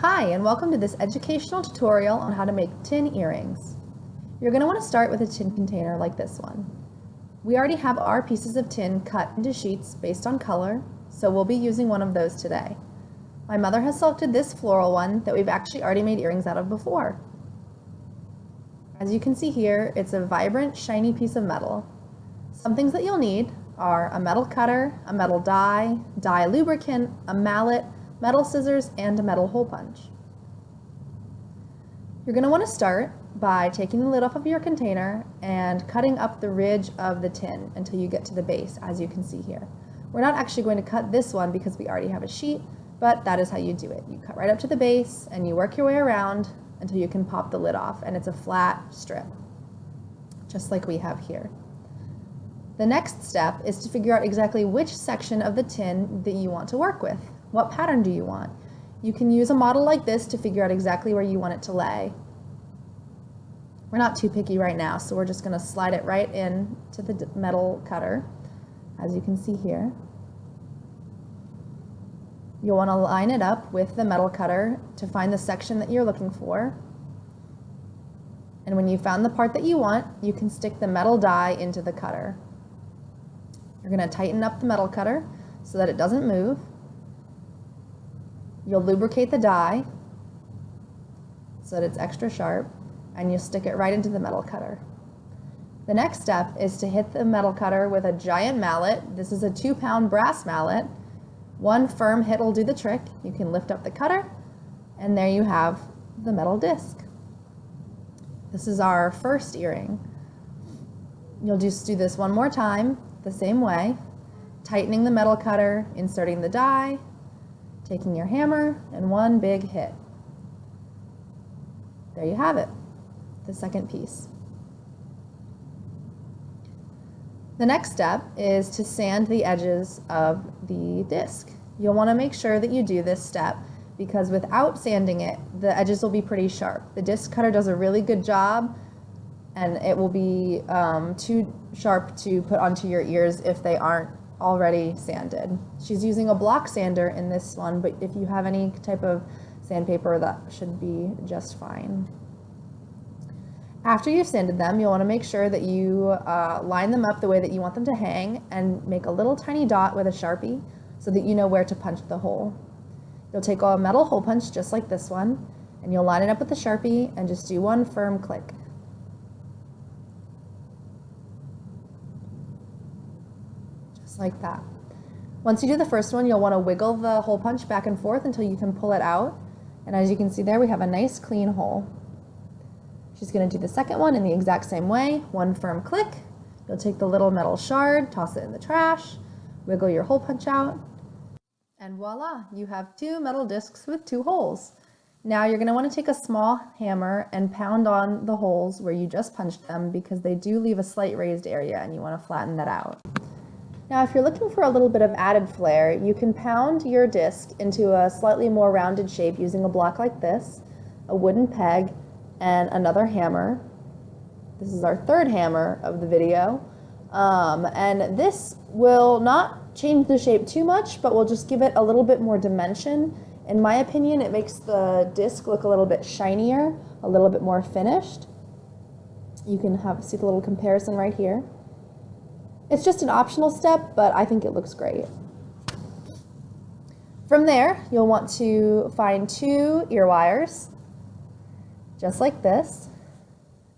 Hi, and welcome to this educational tutorial on how to make tin earrings. You're going to want to start with a tin container like this one. We already have our pieces of tin cut into sheets based on color, so we'll be using one of those today. My mother has selected this floral one that we've actually already made earrings out of before. As you can see here, it's a vibrant, shiny piece of metal. Some things that you'll need are a metal cutter, a metal die, dye lubricant, a mallet, metal scissors, and a metal hole punch. You're going to want to start by taking the lid off of your container and cutting up the ridge of the tin until you get to the base, as you can see here. We're not actually going to cut this one because we already have a sheet, but that is how you do it. You cut right up to the base and you work your way around until you can pop the lid off, and it's a flat strip, just like we have here. The next step is to figure out exactly which section of the tin that you want to work with. What pattern do you want? You can use a model like this to figure out exactly where you want it to lay. We're not too picky right now, so we're just going to slide it right in to the metal cutter, as you can see here. You'll want to line it up with the metal cutter to find the section that you're looking for. And when you found the part that you want, you can stick the metal die into the cutter. You're going to tighten up the metal cutter so that it doesn't move. You'll lubricate the die so that it's extra sharp, and you'll stick it right into the metal cutter. The next step is to hit the metal cutter with a giant mallet. This is a 2-pound brass mallet. One firm hit will do the trick. You can lift up the cutter, and there you have the metal disc. This is our first earring. You'll just do this one more time, the same way, tightening the metal cutter, inserting the die, taking your hammer, and one big hit. There you have it, the second piece. The next step is to sand the edges of the disc. You'll want to make sure that you do this step because without sanding it, the edges will be pretty sharp. The disc cutter does a really good job, and it will be too sharp to put onto your ears if they aren't already sanded. She's using a block sander in this one, but if you have any type of sandpaper, that should be just fine. After you've sanded them, you'll want to make sure that you line them up the way that you want them to hang and make a little tiny dot with a Sharpie so that you know where to punch the hole. You'll take a metal hole punch just like this one, and you'll line it up with the Sharpie and just do one firm click. Like that. Once you do the first one, you'll want to wiggle the hole punch back and forth until you can pull it out. And as you can see there, we have a nice clean hole. She's going to do the second one in the exact same way. One firm click. You'll take the little metal shard, toss it in the trash, wiggle your hole punch out, and voila, you have 2 metal discs with 2 holes. Now you're going to want to take a small hammer and pound on the holes where you just punched them because they do leave a slight raised area and you want to flatten that out. Now, if you're looking for a little bit of added flair, you can pound your disc into a slightly more rounded shape using a block like this, a wooden peg, and another hammer. This is our third hammer of the video. And this will not change the shape too much, but will just give it a little bit more dimension. In my opinion, it makes the disc look a little bit shinier, a little bit more finished. You can see the little comparison right here. It's just an optional step, but I think it looks great. From there, you'll want to find 2 ear wires, just like this,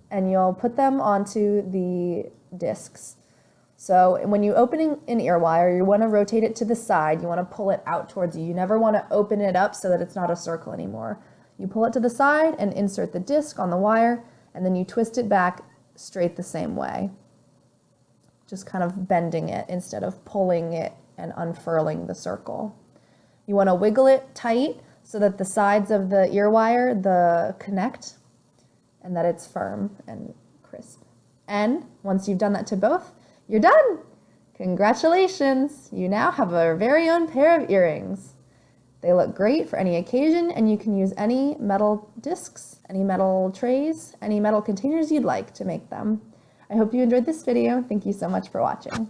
and you'll put them onto the discs. So when you open an ear wire, you want to rotate it to the side. You want to pull it out towards you. You never want to open it up so that it's not a circle anymore. You pull it to the side and insert the disc on the wire, and then you twist it back straight the same way. Just kind of bending it instead of pulling it and unfurling the circle. You want to wiggle it tight so that the sides of the ear wire connect and that it's firm and crisp. And once you've done that to both, you're done. Congratulations, you now have a very own pair of earrings. They look great for any occasion, and you can use any metal discs, any metal trays, any metal containers you'd like to make them. I hope you enjoyed this video. Thank you so much for watching.